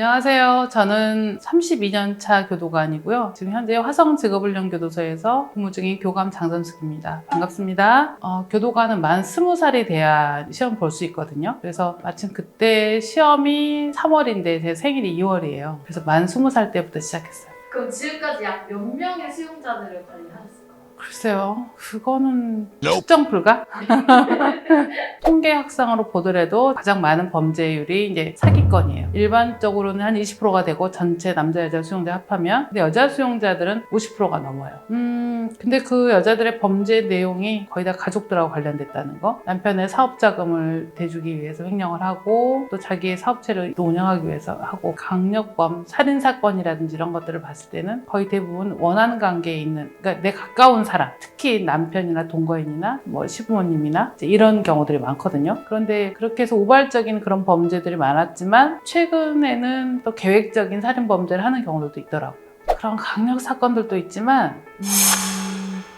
안녕하세요. 저는 32년 차 교도관이고요. 지금 현재 화성직업훈련교도소에서 근무 중인 교감 장선숙입니다. 반갑습니다. 교도관은 만 20살이 돼야 시험 볼 수 있거든요. 그래서 마침 그때 시험이 3월인데 제 생일이 2월이에요. 그래서 만 20살 때부터 시작했어요. 그럼 지금까지 약 몇 명의 수용자들을 관리하셨을까요? 글쎄요. 그거는 측정 불가? 통계 학상으로 보더라도 가장 많은 범죄율이 이제 사기건이에요. 일반적으로는 한 20%가 되고 전체 남자 여자 수용자 합하면, 근데 여자 수용자들은 50%가 넘어요. 근데 그 여자들의 범죄 내용이 거의 다 가족들하고 관련됐다는 거, 남편의 사업 자금을 대주기 위해서 횡령을 하고 또 자기의 사업체를 또 운영하기 위해서 하고, 강력범, 살인 사건이라든지 이런 것들을 봤을 때는 거의 대부분 원한 관계에 있는, 그러니까 내 가까운 사람, 특히 남편이나 동거인이나 뭐 시부모님이나 이런 경우들이 많거든요. 그런데 그렇게 해서 우발적인 그런 범죄들이 많았지만 최근에는 또 계획적인 살인 범죄를 하는 경우들도 있더라고요. 그런 강력 사건들도 있지만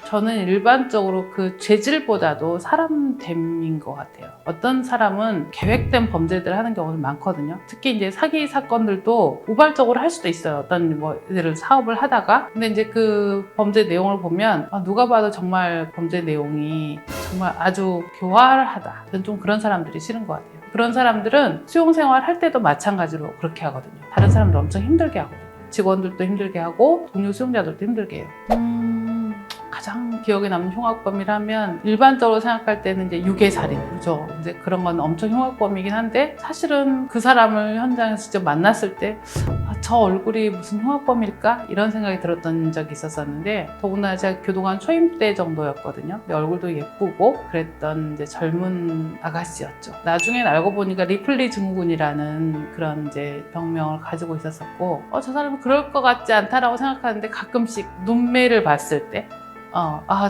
저는 일반적으로 그 죄질보다도 사람됨인 것 같아요. 어떤 사람은 계획된 범죄들을 하는 경우도 많거든요. 특히 이제 사기 사건들도 우발적으로 할 수도 있어요. 어떤 예를 사업을 하다가, 근데 이제 그 범죄 내용을 보면 누가 봐도 정말 범죄 내용이 정말 아주 교활하다. 저는 좀 그런 사람들이 싫은 것 같아요. 그런 사람들은 수용생활 할 때도 마찬가지로 그렇게 하거든요. 다른 사람들 엄청 힘들게 하거든요. 직원들도 힘들게 하고 동료 수용자들도 힘들게 해요. 가장 기억에 남는 흉악범이라면 일반적으로 생각할 때는 이제 유괴살인, 그죠? 이제 그런 건 엄청 흉악범이긴 한데, 사실은 그 사람을 현장에서 직접 만났을 때 저 얼굴이 무슨 흉악범일까? 이런 생각이 들었던 적이 있었었는데, 더구나 제가 교도관 초임 때 정도였거든요. 근데 얼굴도 예쁘고 그랬던 이제 젊은 아가씨였죠. 나중엔 알고 보니까 리플리 증후군이라는 그런 이제 병명을 가지고 있었었고, 저 사람은 그럴 것 같지 않다라고 생각하는데 가끔씩 눈매를 봤을 때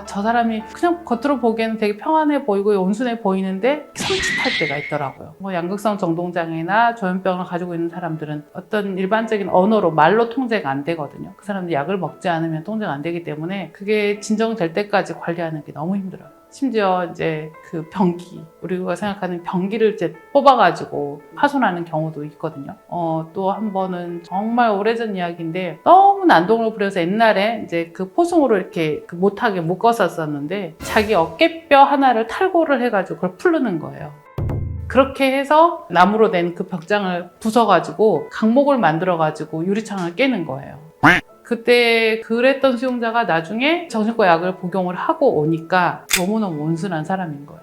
저 사람이 그냥 겉으로 보기에는 되게 평안해 보이고 온순해 보이는데 섬찟할 때가 있더라고요. 양극성 정동장애나 조현병을 가지고 있는 사람들은 어떤 일반적인 언어로, 말로 통제가 안 되거든요. 그 사람들 약을 먹지 않으면 통제가 안 되기 때문에 그게 진정될 때까지 관리하는 게 너무 힘들어요. 심지어 이제 그 변기, 우리가 생각하는 변기를 이제 뽑아가지고 파손하는 경우도 있거든요. 또 한 번은 정말 오래전 이야기인데, 너무 난동을 부려서 옛날에 이제 그 포승으로 이렇게 못하게 묶었었는데 자기 어깨뼈 하나를 탈골을 해가지고 그걸 풀르는 거예요. 그렇게 해서 나무로 된 그 벽장을 부숴가지고 강목을 만들어가지고 유리창을 깨는 거예요. 그때 그랬던 수용자가 나중에 정신과 약을 복용을 하고 오니까 너무너무 온순한 사람인 거예요.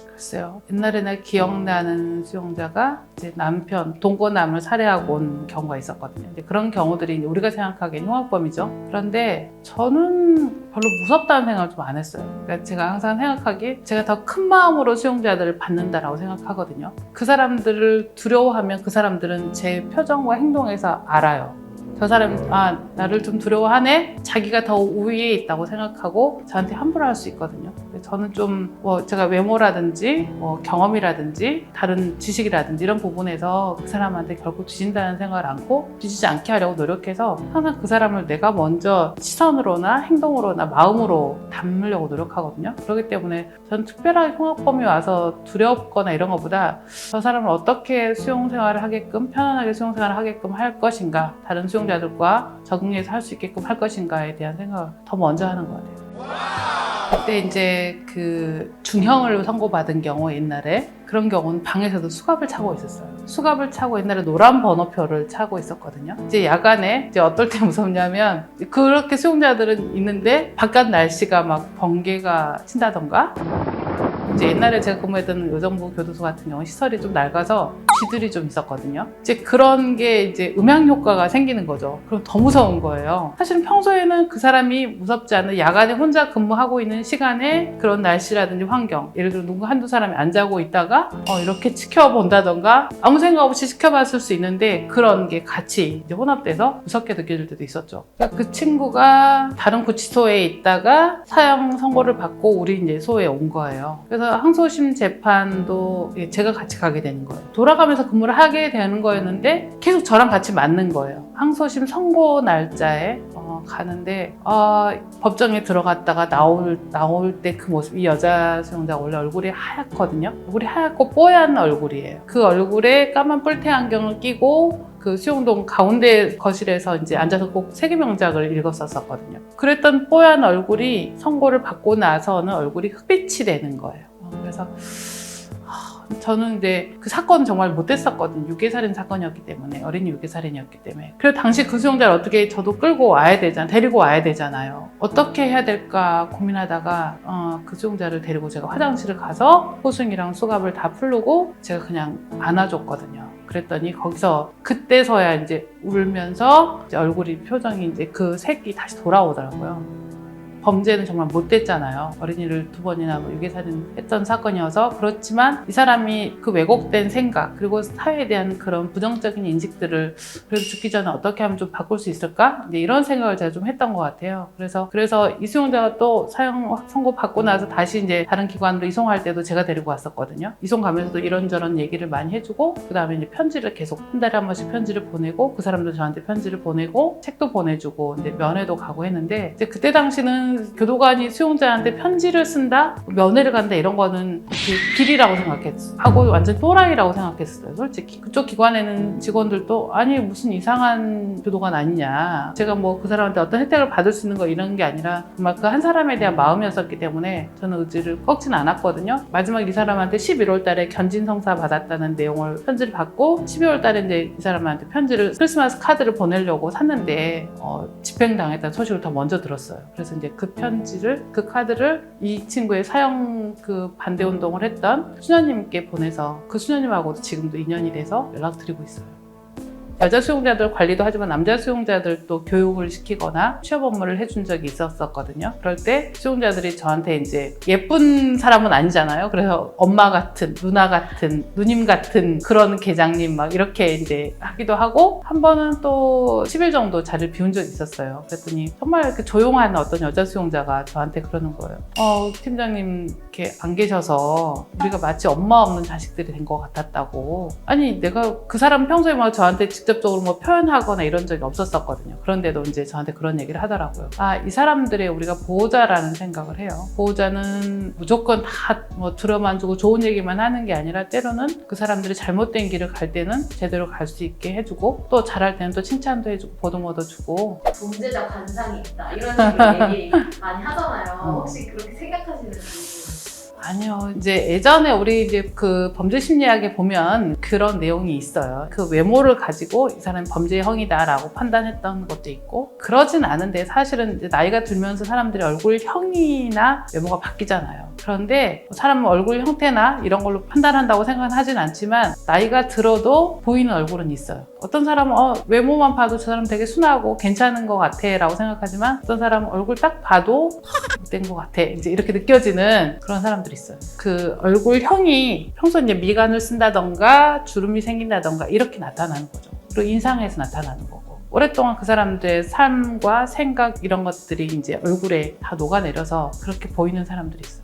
글쎄요. 옛날에 나 기억나는 수용자가 이제 남편, 동거남을 살해하고 온 경우가 있었거든요. 이제 그런 경우들이 우리가 생각하기엔 흉악범이죠. 그런데 저는 별로 무섭다는 생각을 좀 안 했어요. 그러니까 제가 항상 생각하기에 제가 더 큰 마음으로 수용자들을 받는다라고 생각하거든요. 그 사람들을 두려워하면 그 사람들은 제 표정과 행동에서 알아요. 저 사람, 나를 좀 두려워하네? 자기가 더 우위에 있다고 생각하고 저한테 함부로 할 수 있거든요. 저는 좀 제가 외모라든지 경험이라든지 다른 지식이라든지 이런 부분에서 그 사람한테 결국 뒤진다는 생각을 안고 뒤지지 않게 하려고 노력해서 항상 그 사람을 내가 먼저 시선으로나 행동으로나 마음으로 담으려고 노력하거든요. 그렇기 때문에 저는 특별하게 흉악범이 와서 두렵거나 이런 것보다 저 사람을 어떻게 수용생활을 하게끔, 편안하게 수용생활을 하게끔 할 것인가, 다른 수용자들과 적응해서 할 수 있게끔 할 것인가에 대한 생각을 더 먼저 하는 것 같아요. 그때 이제 그 중형을 선고받은 경우, 옛날에 그런 경우는 방에서도 수갑을 차고 있었어요. 수갑을 차고 옛날에 노란 번호표를 차고 있었거든요. 이제 야간에 이제 어떨 때 무섭냐면, 그렇게 수용자들은 있는데 바깥 날씨가 막 번개가 친다던가, 이제 옛날에 제가 근무했던 여정부 교도소 같은 경우 시설이 좀 낡아서 쥐들이 좀 있었거든요. 이제 그런 게 이제 음향 효과가 생기는 거죠. 그럼 더 무서운 거예요. 사실은 평소에는 그 사람이 무섭지 않은, 야간에 혼자 근무하고 있는 시간에 그런 날씨라든지 환경, 예를 들어 누구 한두 사람이 안 자고 있다가 이렇게 지켜본다던가 아무 생각 없이 지켜봤을 수 있는데, 그런 게 같이 이제 혼합돼서 무섭게 느껴질 때도 있었죠. 그러니까 그 친구가 다른 구치소에 있다가 사형 선고를 받고 우리 이제 소에 온 거예요. 그래서 항소심 재판도 제가 같이 가게 되는 거예요. 돌아가면서 근무를 하게 되는 거였는데 계속 저랑 같이 맞는 거예요. 항소심 선고 날짜에 가는데 법정에 들어갔다가 나올 때 그 모습, 이 여자 수용자가 원래 얼굴이 하얗거든요. 얼굴이 하얗고 뽀얀 얼굴이에요. 그 얼굴에 까만 뿔테 안경을 끼고 그 수용동 가운데 거실에서 이제 앉아서 꼭 세계명작을 읽었었거든요. 그랬던 뽀얀 얼굴이 선고를 받고 나서는 얼굴이 흑빛이 되는 거예요. 그래서 저는 근데 그 사건은 정말 못됐었거든요. 유괴살인 사건이었기 때문에, 어린이 유괴살인이었기 때문에. 그래서 당시 그 수용자를 어떻게 저도 끌고 와야 되잖아요. 데리고 와야 되잖아요. 어떻게 해야 될까 고민하다가 그 수용자를 데리고 제가 화장실을 가서 호승이랑 수갑을 다 풀르고 제가 그냥 안아줬거든요. 그랬더니 거기서 그때서야 이제 울면서 이제 얼굴이 표정이 이제 그 색이 다시 돌아오더라고요. 범죄는 정말 못됐잖아요. 어린이를 2번이나 유괴살인 했던 사건이어서. 그렇지만 이 사람이 그 왜곡된 생각 그리고 사회에 대한 그런 부정적인 인식들을 그래도 죽기 전에 어떻게 하면 좀 바꿀 수 있을까? 이제 이런 생각을 제가 좀 했던 것 같아요. 그래서 이 수용자가 또 사형 선고 받고 나서 다시 이제 다른 기관으로 이송할 때도 제가 데리고 왔었거든요. 이송 가면서도 이런저런 얘기를 많이 해주고 그 다음에 이제 편지를 계속 한 달에 한 번씩 편지를 보내고 그 사람도 저한테 편지를 보내고 책도 보내주고 이제 면회도 가고 했는데 이제 그때 당시는 교도관이 수용자한테 편지를 쓴다? 면회를 간다? 이런 거는 비리라고 생각하고 완전 또라이라고 생각했어요, 솔직히. 그쪽 기관에는 직원들도 아니 무슨 이상한 교도관 아니냐. 제가 뭐 그 사람한테 어떤 혜택을 받을 수 있는 거 이런 게 아니라 정말 그 한 사람에 대한 마음이었었기 때문에 저는 의지를 꺾진 않았거든요. 마지막 이 사람한테 11월 달에 견진성사 받았다는 내용을 편지를 받고 12월 달에 이제 이 사람한테 편지를 크리스마스 카드를 보내려고 샀는데 집행당했다는 소식을 더 먼저 들었어요. 그래서 이제 그 편지를, 그 카드를 이 친구의 사형 그 반대 운동을 했던 수녀님께 보내서 그 수녀님하고도 지금도 인연이 돼서 연락드리고 있어요. 여자 수용자들 관리도 하지만 남자 수용자들도 교육을 시키거나 취업 업무를 해준 적이 있었거든요. 그럴 때 수용자들이 저한테 이제 예쁜 사람은 아니잖아요. 그래서 엄마 같은, 누나 같은, 누님 같은 그런 계장님 막 이렇게 이제 하기도 하고 한 번은 또 10일 정도 자리를 비운 적이 있었어요. 그랬더니 정말 이렇게 조용한 어떤 여자 수용자가 저한테 그러는 거예요. 팀장님 이렇게 안 계셔서 우리가 마치 엄마 없는 자식들이 된 것 같았다고. 아니 내가 그 사람 평소에 막 저한테 직접적으로 뭐 표현하거나 이런 적이 없었거든요. 그런데도 이제 저한테 그런 얘기를 하더라고요. 이 사람들의 우리가 보호자라는 생각을 해요. 보호자는 무조건 다 뭐 들어만 주고 좋은 얘기만 하는 게 아니라 때로는 그 사람들이 잘못된 길을 갈 때는 제대로 갈 수 있게 해주고 또 잘할 때는 또 칭찬도 해주고 보듬어도 주고. 범죄자 관상이 있다 이런 식으로 얘기 많이 하잖아요. 혹시 그렇게 생각하시는지? 아니요. 이제 예전에 우리 이제 그 범죄 심리학에 보면 그런 내용이 있어요. 그 외모를 가지고 이 사람이 범죄형이다라고 판단했던 것도 있고 그러진 않은데 사실은 이제 나이가 들면서 사람들이 얼굴형이나 외모가 바뀌잖아요. 그런데 사람은 얼굴 형태나 이런 걸로 판단한다고 생각은 하진 않지만 나이가 들어도 보이는 얼굴은 있어요. 어떤 사람은 외모만 봐도 저 사람 되게 순하고 괜찮은 것 같아 라고 생각하지만 어떤 사람은 얼굴 딱 봐도 된 것 같아 이제 이렇게 느껴지는 그런 사람들이 있어요. 그 얼굴형이 평소 이제 미간을 쓴다던가 주름이 생긴다던가 이렇게 나타나는 거죠. 그리고 인상에서 나타나는 거고 오랫동안 그 사람들의 삶과 생각 이런 것들이 이제 얼굴에 다 녹아내려서 그렇게 보이는 사람들이 있어요.